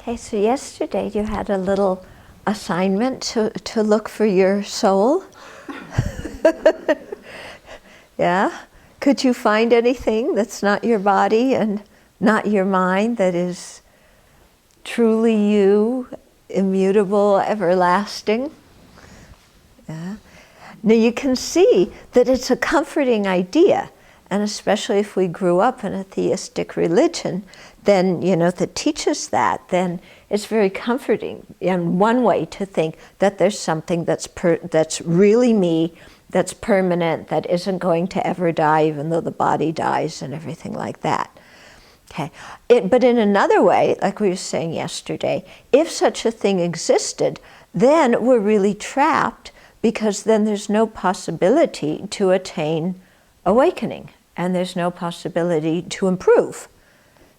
Okay, so yesterday you had a little assignment to look for your soul. Yeah? Could you find anything that's not your body and not your mind, that is truly you, immutable, everlasting? Yeah. Now you can see that it's a comforting idea, and especially if we grew up in a theistic religion, then, that teaches that, then it's very comforting. And one way to think that there's something that's really me, that's permanent, that isn't going to ever die, even though the body dies and everything like that. Okay. But in another way, like we were saying yesterday, if such a thing existed, then we're really trapped, because then there's no possibility to attain awakening, and there's no possibility to improve,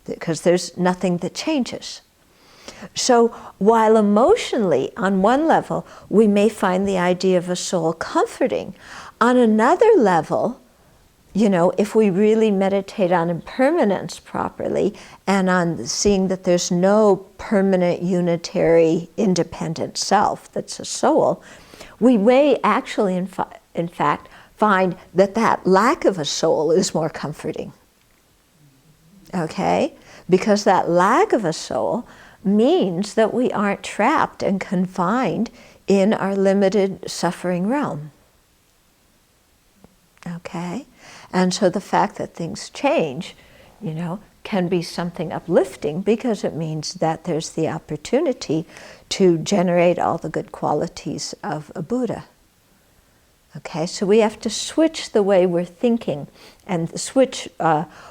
because there's nothing that changes. So while emotionally, on one level, we may find the idea of a soul comforting, on another level, if we really meditate on impermanence properly, and on seeing that there's no permanent, unitary, independent self that's a soul, we may actually, in fact, find that lack of a soul is more comforting. Okay? Because that lack of a soul means that we aren't trapped and confined in our limited suffering realm. Okay? And so the fact that things change, can be something uplifting, because it means that there's the opportunity to generate all the good qualities of a Buddha. Okay, so we have to switch the way we're thinking and switch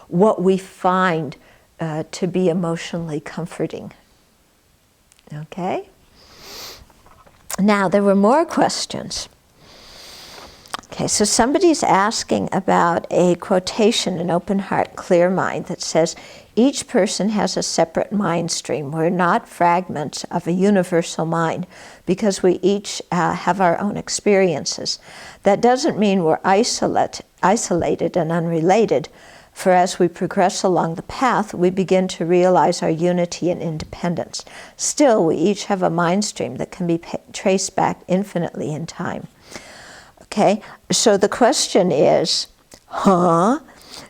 what we find to be emotionally comforting. Okay? Now, there were more questions. Okay, so somebody's asking about a quotation in Open Heart, Clear Mind that says, each person has a separate mind stream. We're not fragments of a universal mind, because we each have our own experiences. That doesn't mean we're isolated and unrelated, for as we progress along the path, we begin to realize our unity and independence. Still, we each have a mind stream that can be traced back infinitely in time. Okay, so the question is,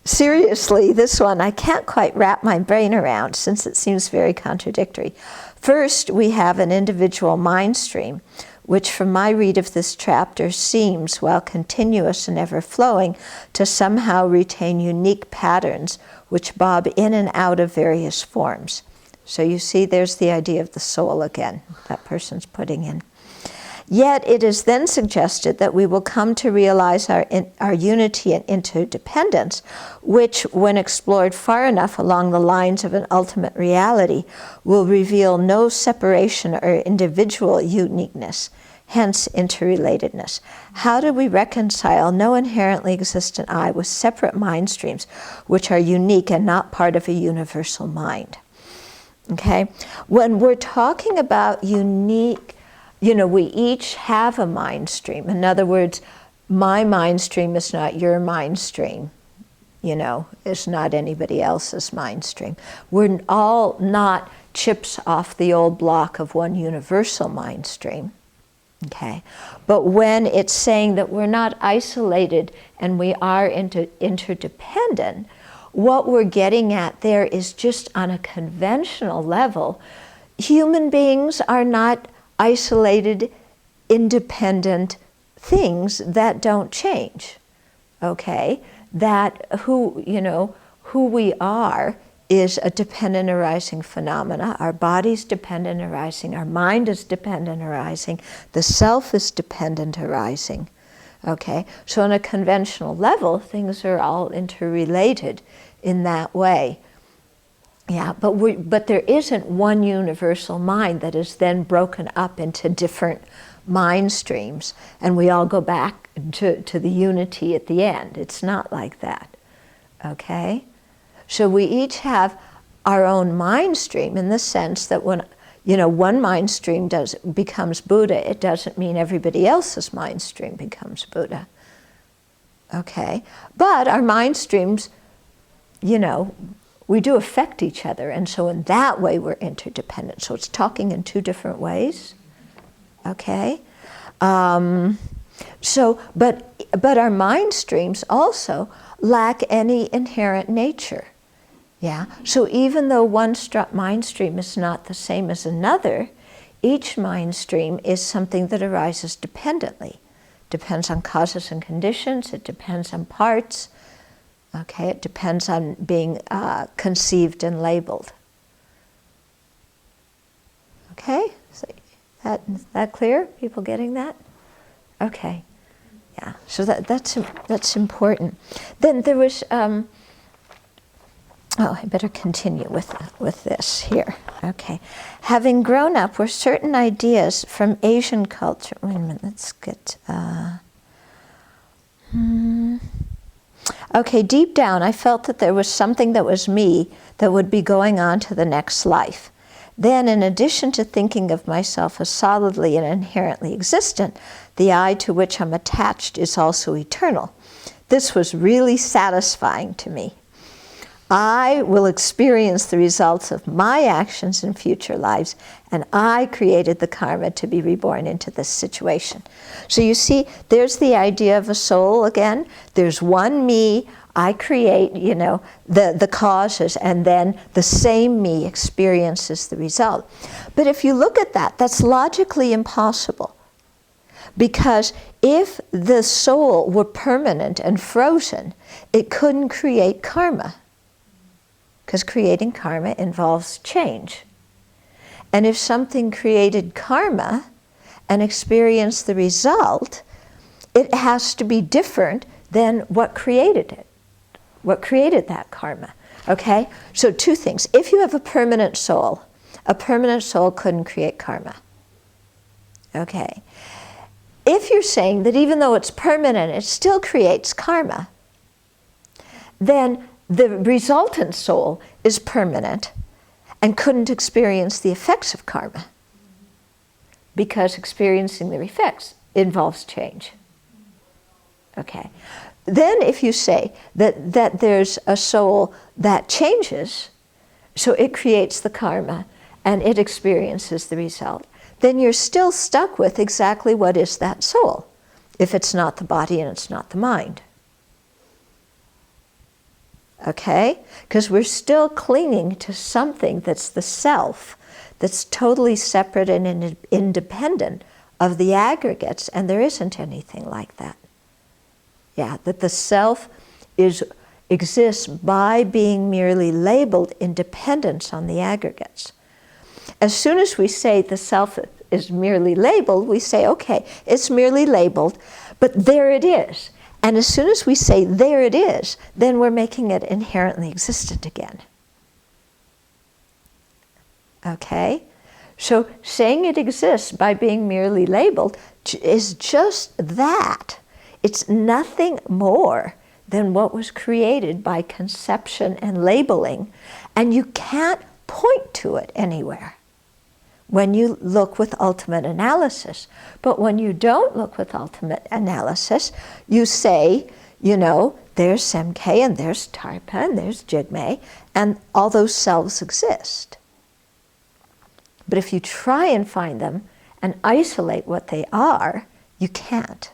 seriously, this one I can't quite wrap my brain around, since it seems very contradictory. First, we have an individual mind stream, which from my read of this chapter seems, while continuous and ever-flowing, to somehow retain unique patterns which bob in and out of various forms. So you see, there's the idea of the soul again, that person's putting in. Yet it is then suggested that we will come to realize our unity and interdependence, which, when explored far enough along the lines of an ultimate reality, will reveal no separation or individual uniqueness, hence interrelatedness. How do we reconcile no inherently existent I with separate mind streams which are unique and not part of a universal mind? Okay? When we're talking about unique, we each have a mind stream. In other words, my mind stream is not your mind stream. It's not anybody else's mind stream. We're all not chips off the old block of one universal mind stream. Okay? But when it's saying that we're not isolated and we are interdependent, what we're getting at there is just on a conventional level, human beings are not isolated, independent things that don't change, okay? That who we are is a dependent arising phenomena. Our body's dependent arising, our mind is dependent arising, the self is dependent arising, okay? So on a conventional level, things are all interrelated in that way. Yeah, but there isn't one universal mind that is then broken up into different mind streams, and we all go back to the unity at the end. It's not like that, okay? So we each have our own mind stream, in the sense that when one mind stream becomes Buddha, it doesn't mean everybody else's mind stream becomes Buddha, okay? But our mind streams, we do affect each other, and so in that way we're interdependent. So it's talking in two different ways, okay? But our mind streams also lack any inherent nature, yeah? So even though one mind stream is not the same as another, each mind stream is something that arises dependently. Depends on causes and conditions, it depends on parts, okay? It depends on being conceived and labeled. Okay, so that clear? People getting that? Okay, yeah. So that's important. Then there was. I better continue with this here. Okay, having grown up were certain ideas from Asian culture. Wait a minute. Let's get. Okay, deep down, I felt that there was something that was me that would be going on to the next life. Then, in addition to thinking of myself as solidly and inherently existent, the I to which I'm attached is also eternal. This was really satisfying to me. I will experience the results of my actions in future lives, and I created the karma to be reborn into this situation. So you see, there's the idea of a soul again. There's one me. I create, the causes, and then the same me experiences the result. But if you look at that, that's logically impossible. Because if the soul were permanent and frozen, it couldn't create karma. Because creating karma involves change. And if something created karma and experienced the result, it has to be different than what created it. What created that karma, okay? So two things. If you have a permanent soul couldn't create karma, okay? If you're saying that even though it's permanent, it still creates karma, then the resultant soul is permanent and couldn't experience the effects of karma, because experiencing the effects involves change, okay? Then if you say that there's a soul that changes, so it creates the karma and it experiences the result, then you're still stuck with exactly what is that soul, if it's not the body and it's not the mind. Okay? Because we're still clinging to something that's the self, that's totally separate and independent of the aggregates, and there isn't anything like that. Yeah, that the self exists by being merely labeled in dependence on the aggregates. As soon as we say the self is merely labeled, we say, okay, it's merely labeled, but there it is. And as soon as we say there it is, then we're making it inherently existent again. Okay? So saying it exists by being merely labeled is just that. It's nothing more than what was created by conception and labeling, and you can't point to it anywhere when you look with ultimate analysis. But when you don't look with ultimate analysis, you say, there's Semke, and there's Tarpa, and there's Jigme, and all those selves exist. But if you try and find them and isolate what they are, you can't.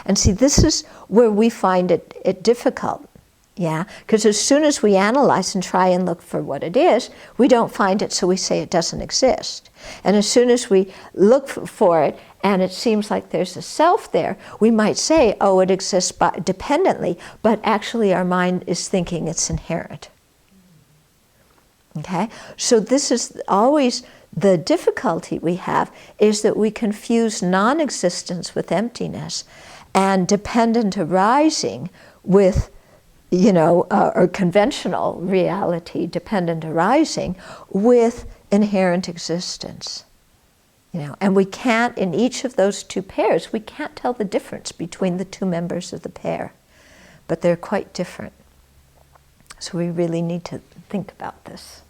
And see, this is where we find it difficult, yeah? Because as soon as we analyze and try and look for what it is, we don't find it, so we say it doesn't exist. And as soon as we look for it and it seems like there's a self there, we might say, oh, it exists dependently, but actually our mind is thinking it's inherent. Okay? So this is always the difficulty we have, is that we confuse non-existence with emptiness, and dependent arising with, or conventional reality, dependent arising with inherent existence. And we can't, in each of those two pairs, we can't tell the difference between the two members of the pair, but they're quite different. So we really need to think about this.